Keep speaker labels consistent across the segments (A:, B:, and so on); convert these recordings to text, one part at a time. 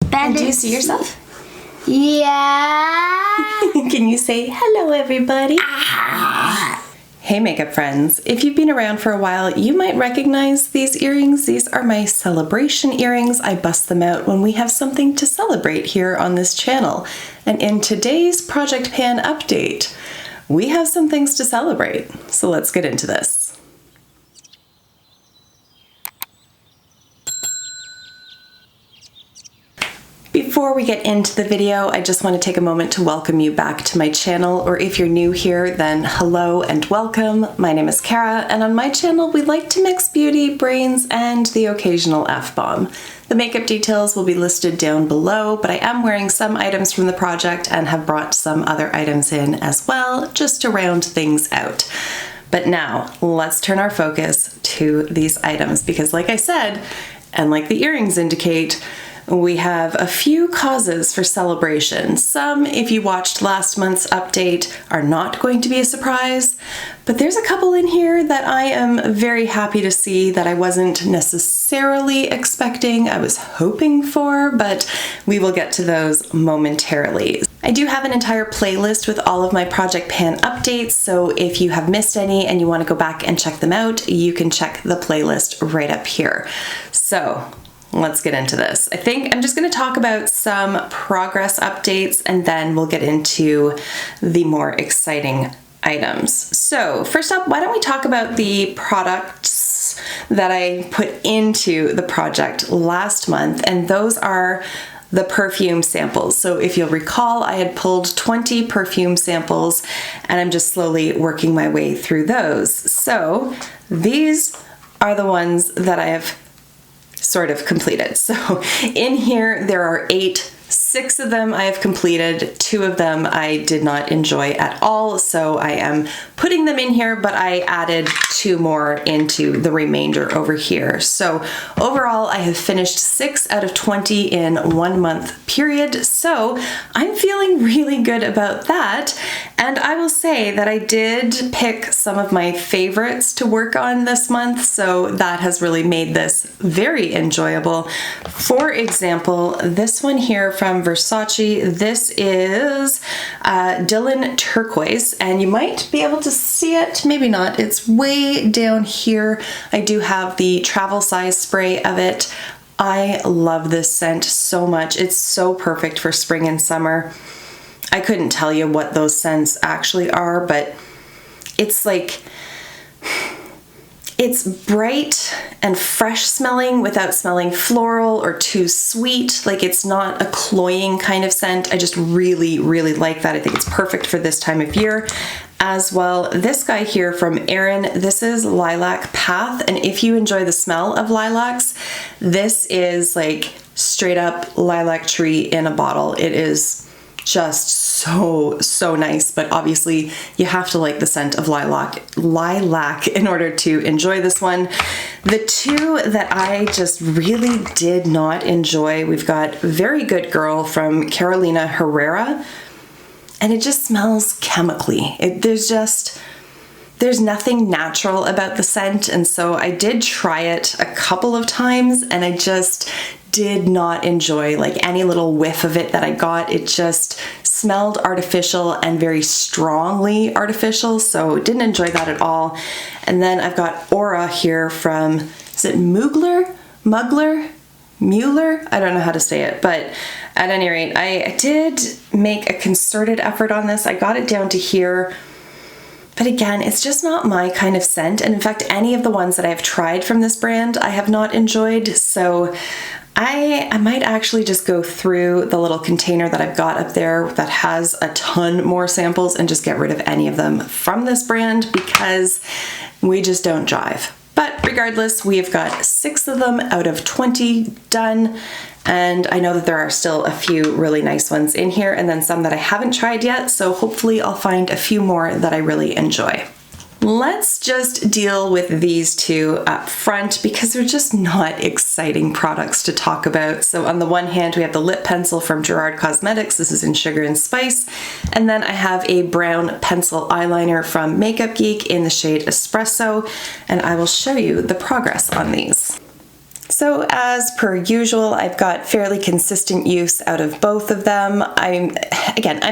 A: And do you see yourself?
B: Yeah.
A: Can you say hello, everybody? Hey, makeup friends. If you've been around for a while, you might recognize these earrings. These are my celebration earrings. I bust them out when we have something to celebrate here on this channel. And in today's Project Pan update, we have some things to celebrate. So let's get into this. Before we get into the video, I just want to take a moment to welcome you back to my channel, or if you're new here, then hello and welcome. My name is Kara, and on my channel we like to mix beauty, brains, and the occasional F-bomb. The makeup details will be listed down below, but I am wearing some items from the project and have brought some other items in as well, just to round things out. But now, let's turn our focus to these items, because like I said, and like the earrings indicate, we have a few causes for celebration. Some, if you watched last month's update, are not going to be a surprise, but there's a couple in here that I am very happy to see that I wasn't necessarily expecting, I was hoping for, but we will get to those momentarily. I do have an entire playlist with all of my Project Pan updates, so if you have missed any and you want to go back and check them out, you can check the playlist right up here. So, let's get into this. I think I'm just going to talk about some progress updates and then we'll get into the more exciting items. So first up, why don't we talk about the products that I put into the project last month, and those are the perfume samples. So if you'll recall, I had pulled 20 perfume samples and I'm just slowly working my way through those. So these are the ones that I have sort of completed. So in here there are 8. 6 of them I have completed, 2 of them I did not enjoy at all, so I am putting them in here, but I added 2 more into the remainder over here. So overall I have finished 6 out of 20 in 1 month period, so I'm feeling really good about that. And I will say that I did pick some of my favorites to work on this month, so that has really made this very enjoyable. For example, this one here from Versace, this is Dylan Turquoise, and you might be able to see it, maybe not, it's way down here. I do have the travel size spray of it. I love this scent so much. It's so perfect for spring and summer. I couldn't tell you what those scents actually are, but it's like, it's bright and fresh smelling without smelling floral or too sweet. Like, it's not a cloying kind of scent. I just really, really like that. I think it's perfect for this time of year. As well, this guy here from Erin, this is Lilac Path, and if you enjoy the smell of lilacs, this is like straight up lilac tree in a bottle. It is just so nice, but obviously you have to like the scent of lilac in order to enjoy this one. The 2 that I just really did not enjoy, we've got Very Good Girl from Carolina Herrera, and it just smells chemically. There's nothing natural about the scent, and so I did try it a couple of times and I just did not enjoy like any little whiff of it that I got. It just smelled artificial and very strongly artificial, so didn't enjoy that at all. And then I've got Aura here from, is it Mugler? Mueller? I don't know how to say it, but at any rate, I did make a concerted effort on this. I got it down to here. But again, it's just not my kind of scent. And in fact, any of the ones that I've tried from this brand, I have not enjoyed. So I might actually just go through the little container that I've got up there that has a ton more samples and just get rid of any of them from this brand, because we just don't jive. But regardless, we've got 6 of them out of 20 done. And I know that there are still a few really nice ones in here, and then some that I haven't tried yet, so hopefully I'll find a few more that I really enjoy. Let's just deal with these 2 up front because they're just not exciting products to talk about. So on the one hand, we have the lip pencil from Gerard Cosmetics. This is in Sugar and Spice. And then I have a brown pencil eyeliner from Makeup Geek in the shade Espresso, and I will show you the progress on these. So as per usual, I've got fairly consistent use out of both of them. I'm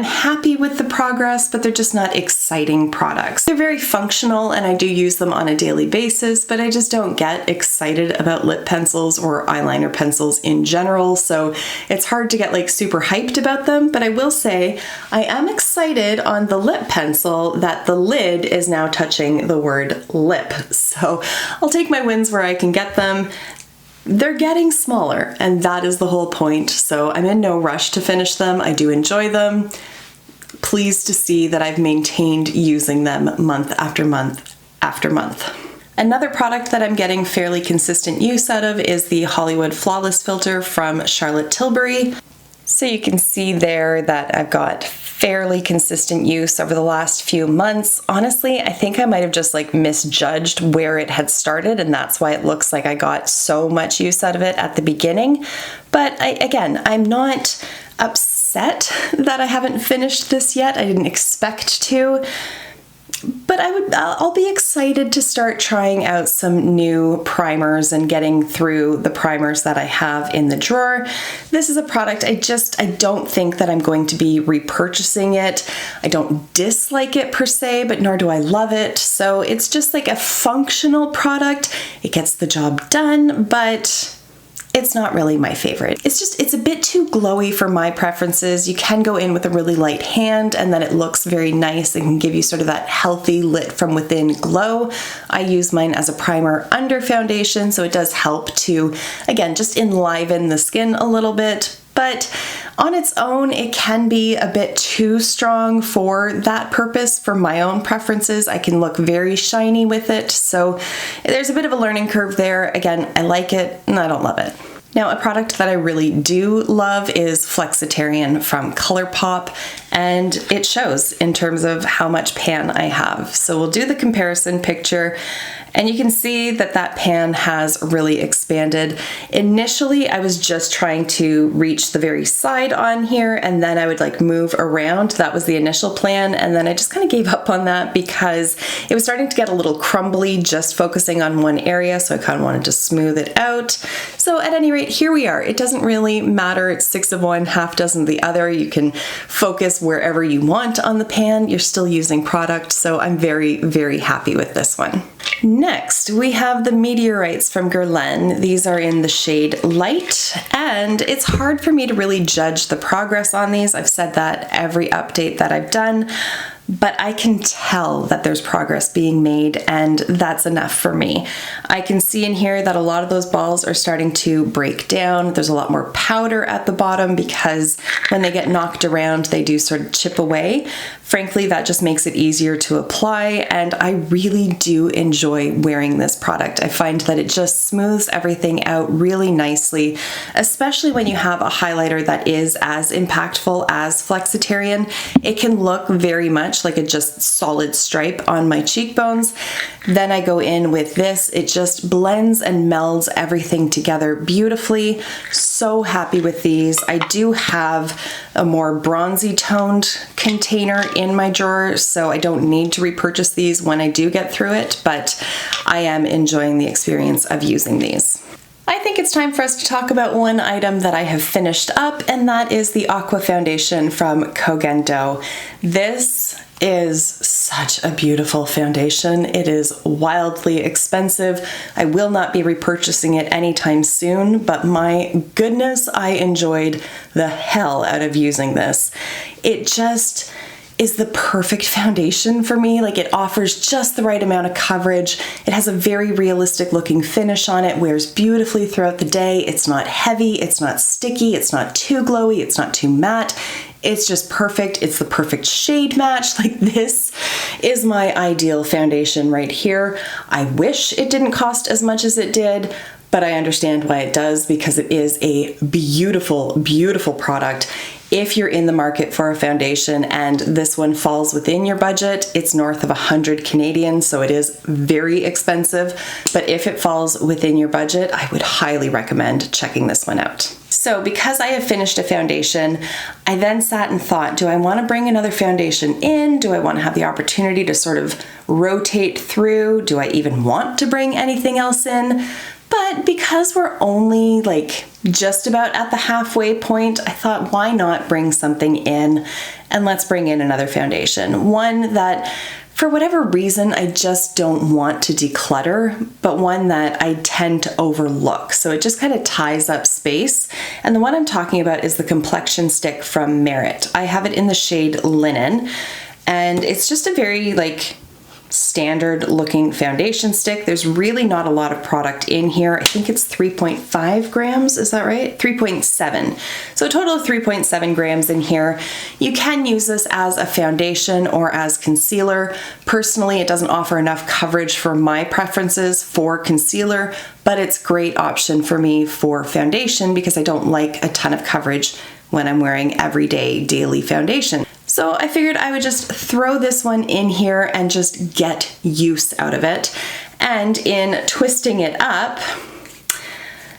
A: happy with the progress, but they're just not exciting products. They're very functional and I do use them on a daily basis, but I just don't get excited about lip pencils or eyeliner pencils in general, so it's hard to get like super hyped about them. But I will say I am excited on the lip pencil that the lid is now touching the word lip. So I'll take my wins where I can get them. They're getting smaller, and that is the whole point, so I'm in no rush to finish them. I do enjoy them. Pleased to see that I've maintained using them month after month after month. Another product that I'm getting fairly consistent use out of is the Hollywood Flawless Filter from Charlotte Tilbury. So you can see there that I've got fairly consistent use over the last few months. Honestly, I think I might have just like misjudged where it had started, and that's why it looks like I got so much use out of it at the beginning. But I'm not upset that I haven't finished this yet. I didn't expect to. But I'll be excited to start trying out some new primers and getting through the primers that I have in the drawer. This is a product I don't think that I'm going to be repurchasing it. I don't dislike it per se, but nor do I love it. So it's just like a functional product. It gets the job done, but it's not really my favorite. It's a bit too glowy for my preferences. You can go in with a really light hand and then it looks very nice and can give you sort of that healthy lit from within glow. I use mine as a primer under foundation, so it does help to, again, just enliven the skin a little bit. But on its own, it can be a bit too strong for that purpose. For my own preferences, I can look very shiny with it. So there's a bit of a learning curve there. Again, I like it and I don't love it. Now, a product that I really do love is Flexitarian from ColourPop, and it shows in terms of how much pan I have. So we'll do the comparison picture, and you can see that that pan has really expanded. Initially, I was just trying to reach the very side on here, and then I would like move around. That was the initial plan, and then I just kind of gave up on that because it was starting to get a little crumbly just focusing on one area, so I kind of wanted to smooth it out. So at any rate, here we are. It doesn't really matter. It's 6 of one, half dozen of the other. You can focus wherever you want on the pan. You're still using product, so I'm very, very happy with this one. Next, we have the Meteorites from Guerlain. These are in the shade Light, and it's hard for me to really judge the progress on these. I've said that every update that I've done, but I can tell that there's progress being made, and that's enough for me. I can see in here that a lot of those balls are starting to break down. There's a lot more powder at the bottom because when they get knocked around, they do sort of chip away. Frankly, that just makes it easier to apply, and I really do enjoy wearing this product. I find that it just smooths everything out really nicely, especially when you have a highlighter that is as impactful as Flexitarian. It can look very much like a just solid stripe on my cheekbones. Then I go in with this. It just blends and melds everything together beautifully. So happy with these. I do have a more bronzy toned container in my drawer, so I don't need to repurchase these when I do get through it, but I am enjoying the experience of using these. I think it's time for us to talk about one item that I have finished up, and that is the Aqua foundation from Kogen Do. This is such a beautiful foundation. It is wildly expensive. I will not be repurchasing it anytime soon, but my goodness, I enjoyed the hell out of using this. It just is the perfect foundation for me. Like, it offers just the right amount of coverage. It has a very realistic looking finish on it, wears beautifully throughout the day. It's not heavy, it's not sticky, it's not too glowy, it's not too matte. It's just perfect. It's the perfect shade match. Like, this is my ideal foundation right here. I wish it didn't cost as much as it did, but I understand why it does because it is a beautiful, beautiful product. If you're in the market for a foundation and this one falls within your budget, it's north of 100 Canadian, so it is very expensive. But if it falls within your budget, I would highly recommend checking this one out. So because I have finished a foundation, I then sat and thought, do I want to bring another foundation in? Do I want to have the opportunity to sort of rotate through? Do I even want to bring anything else in? But because we're only like just about at the halfway point, I thought, why not bring something in, and let's bring in another foundation. One that, for whatever reason, I just don't want to declutter, but one that I tend to overlook. So it just kind of ties up space. And the one I'm talking about is the complexion stick from Merit. I have it in the shade Linen, and it's just a very like standard looking foundation stick. There's really not a lot of product in here. I think it's 3.5 grams, is that right? 3.7. So a total of 3.7 grams in here. You can use this as a foundation or as concealer. Personally, it doesn't offer enough coverage for my preferences for concealer, but it's a great option for me for foundation because I don't like a ton of coverage when I'm wearing everyday daily foundation. So I figured I would just throw this one in here and just get use out of it. And in twisting it up,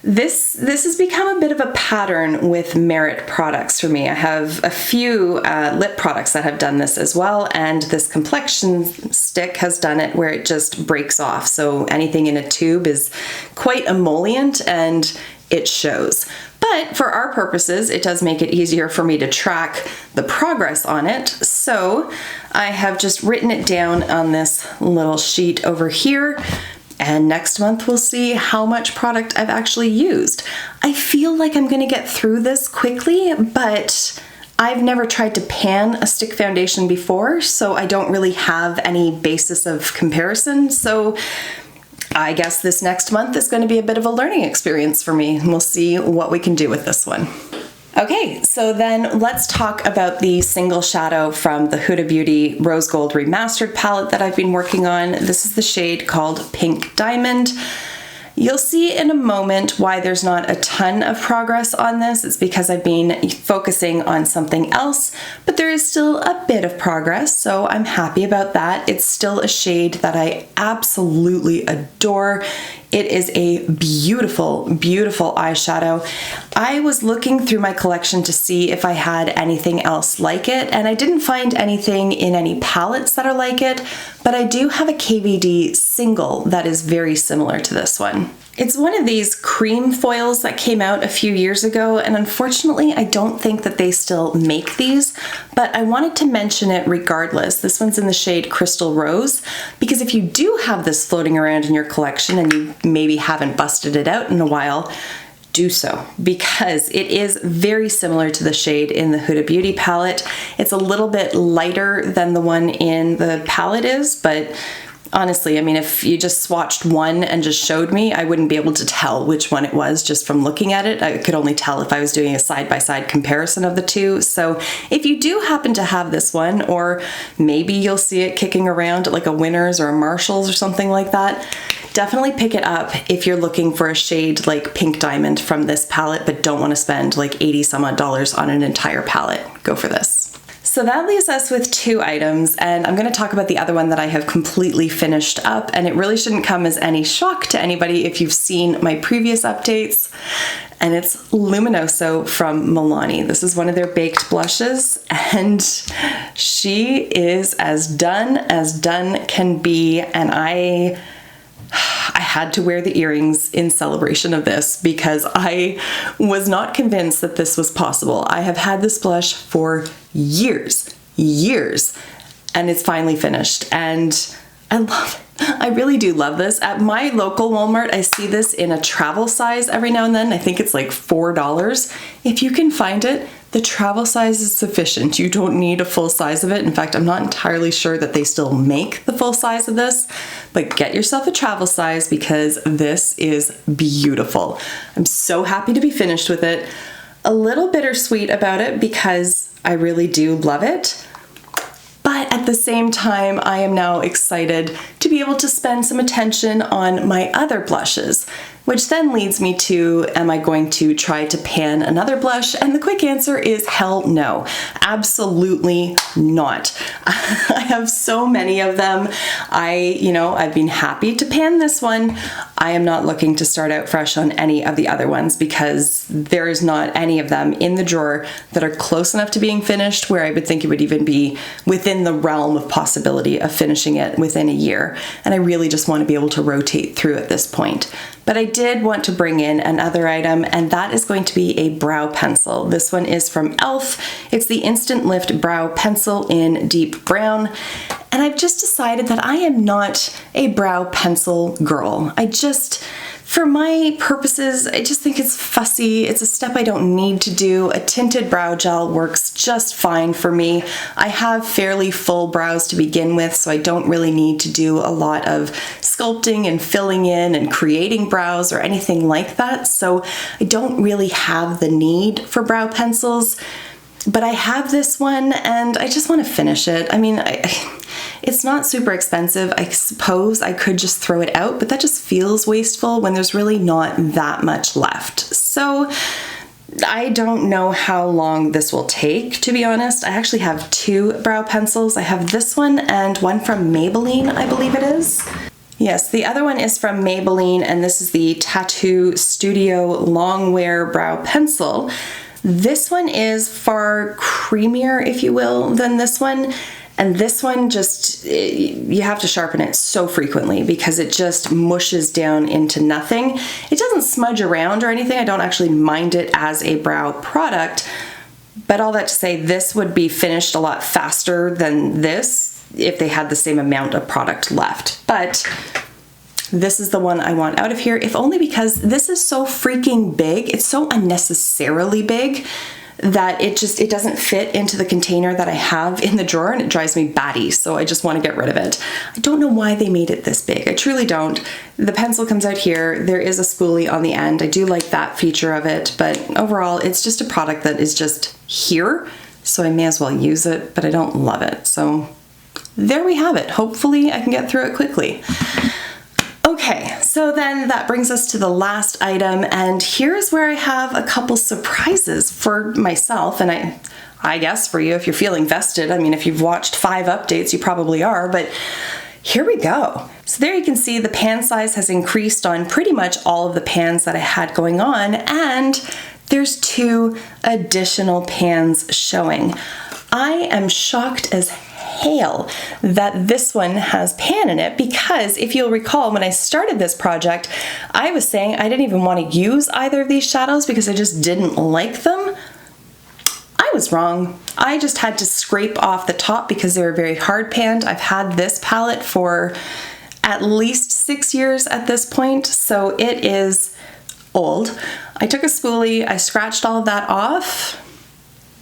A: this has become a bit of a pattern with Merit products for me. I have a few lip products that have done this as well, and this complexion stick has done it where it just breaks off. So anything in a tube is quite emollient and it shows. But for our purposes, it does make it easier for me to track the progress on it. So I have just written it down on this little sheet over here. And next month we'll see how much product I've actually used. I feel like I'm gonna get through this quickly, but I've never tried to pan a stick foundation before, so I don't really have any basis of comparison. So I guess this next month is going to be a bit of a learning experience for me, and we'll see what we can do with this one. Okay, so then let's talk about the single shadow from the Huda Beauty Rose Gold Remastered palette that I've been working on. This is the shade called Pink Diamond. You'll see in a moment why there's not a ton of progress on this. It's because I've been focusing on something else, but there is still a bit of progress, so I'm happy about that. It's still a shade that I absolutely adore. It is a beautiful, beautiful eyeshadow. I was looking through my collection to see if I had anything else like it, and I didn't find anything in any palettes that are like it, but I do have a KVD single that is very similar to this one. It's one of these cream foils that came out a few years ago, and unfortunately I don't think that they still make these, but I wanted to mention it regardless. This one's in the shade Crystal Rose, because if you do have this floating around in your collection and you maybe haven't busted it out in a while, do so, because it is very similar to the shade in the Huda Beauty palette. It's a little bit lighter than the one in the palette is, but honestly, I mean, if you just swatched one and just showed me, I wouldn't be able to tell which one it was just from looking at it. I could only tell if I was doing a side-by-side comparison of the two. So if you do happen to have this one, or maybe you'll see it kicking around at like a Winners or a Marshalls or something like that, definitely pick it up if you're looking for a shade like Pink Diamond from this palette, but don't want to spend like 80 some odd dollars on an entire palette. Go for this. So that leaves us with two items, and I'm going to talk about the other one that I have completely finished up, and it really shouldn't come as any shock to anybody if you've seen my previous updates, and it's Luminoso from Milani. This is one of their baked blushes, and she is as done can be, and I had to wear the earrings in celebration of this because I was not convinced that this was possible. I have had this blush for years, and it's finally finished, and I love it. I really do love this. At my local Walmart, I see this in a travel size every now and then. I think it's like $4. If you can find it, the travel size is sufficient. You don't need a full size of it. In fact, I'm not entirely sure that they still make the full size of this, but get yourself a travel size because this is beautiful. I'm so happy to be finished with it. A little bittersweet about it because I really do love it. But at the same time, I am now excited to be able to spend some attention on my other blushes, which then leads me to, am I going to try to pan another blush? And the quick answer is hell no, absolutely not. I have so many of them. I've been happy to pan this one. I am not looking to start out fresh on any of the other ones because there is not any of them in the drawer that are close enough to being finished where I would think it would even be within the realm of possibility of finishing it within a year. And I really just want to be able to rotate through at this point. But I did want to bring in another item, and that is going to be a brow pencil. This one is from e.l.f. It's the Instant Lift Brow Pencil in Deep Brown. And I've just decided that I am not a brow pencil girl. For my purposes, I just think it's fussy. It's a step I don't need to do. A tinted brow gel works just fine for me. I have fairly full brows to begin with, so I don't really need to do a lot of sculpting and filling in and creating brows or anything like that. So I don't really have the need for brow pencils. But I have this one and I just want to finish it. I mean, it's not super expensive. I suppose I could just throw it out, but that just feels wasteful when there's really not that much left. So I don't know how long this will take, to be honest. I actually have two brow pencils. I have this one and one from Maybelline, I believe it is. Yes, the other one is from Maybelline, and this is the Tattoo Studio Longwear Brow Pencil. This one is far creamier, if you will, than this one. And this one just, you have to sharpen it so frequently because it just mushes down into nothing. It doesn't smudge around or anything. I don't actually mind it as a brow product. But all that to say, this would be finished a lot faster than this if they had the same amount of product left. But this is the one I want out of here, if only because this is so freaking big. It's so unnecessarily big that it doesn't fit into the container that I have in the drawer, and it drives me batty, so I just want to get rid of it. I don't know why they made it this big. I truly don't. The pencil comes out here. There is a spoolie on the end. I do like that feature of it, but overall, it's just a product that is just here, so I may as well use it, but I don't love it. So there we have it. Hopefully I can get through it quickly. Okay, so then that brings us to the last item, and here's where I have a couple surprises for myself, and I guess for you if you're feeling vested. I mean, if you've watched 5 updates, you probably are, but here we go. So there you can see the pan size has increased on pretty much all of the pans that I had going on, and there's 2 additional pans showing. I am shocked as hail that this one has pan in it, because if you'll recall, when I started this project, I was saying I didn't even want to use either of these shadows because I just didn't like them. I was wrong. I just had to scrape off the top because they were very hard panned. I've had this palette for at least 6 years at this point, so it is old. I took a spoolie, I scratched all of that off.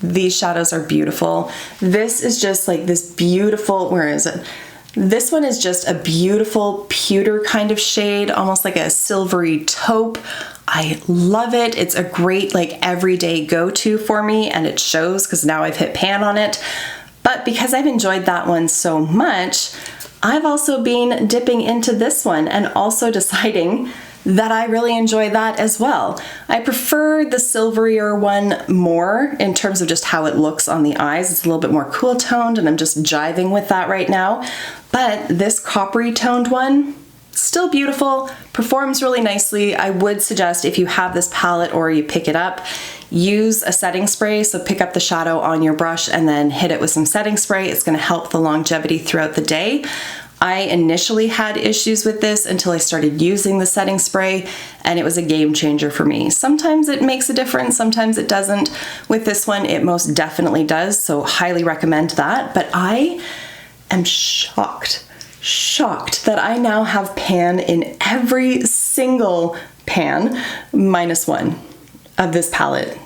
A: These shadows are beautiful. This is just like this beautiful, where is it? This one is just a beautiful pewter kind of shade, almost like a silvery taupe. I love it. It's a great like everyday go-to for me, and it shows because now I've hit pan on it. But because I've enjoyed that one so much, I've also been dipping into this one and also deciding that I really enjoy that as well. I prefer the silverier one more in terms of just how it looks on the eyes. It's a little bit more cool toned, and I'm just jiving with that right now. But this coppery toned one, still beautiful, performs really nicely. I would suggest if you have this palette or you pick it up, use a setting spray. So pick up the shadow on your brush and then hit it with some setting spray. It's gonna help the longevity throughout the day. I initially had issues with this until I started using the setting spray, and it was a game changer for me. Sometimes it makes a difference, sometimes it doesn't. With this one, it most definitely does, so highly recommend that. But I am shocked that I now have pan in every single pan, minus one, of this palette.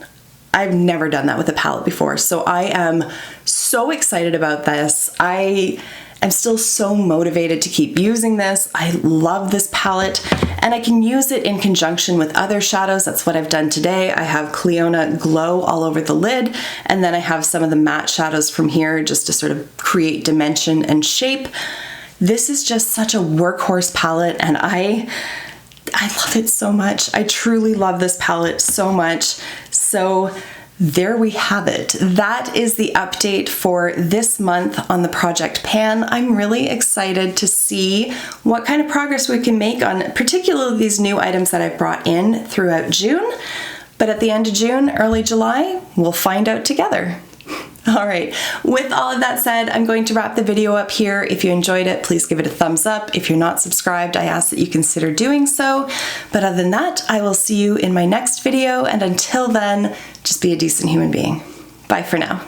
A: I've never done that with a palette before, so I am so excited about this. I'm still so motivated to keep using this. I love this palette, and I can use it in conjunction with other shadows. That's what I've done today. I have Cleona Glow all over the lid, and then I have some of the matte shadows from here just to sort of create dimension and shape. This is just such a workhorse palette, and I love it so much. I truly love this palette so much. So there we have it. That is the update for this month on the Project Pan. I'm really excited to see what kind of progress we can make on particularly these new items that I've brought in throughout June. But at the end of June, early July, we'll find out together. All right, with all of that said, I'm going to wrap the video up here. If you enjoyed it, please give it a thumbs up. If you're not subscribed, I ask that you consider doing so. But other than that, I will see you in my next video, and until then, just be a decent human being. Bye for now.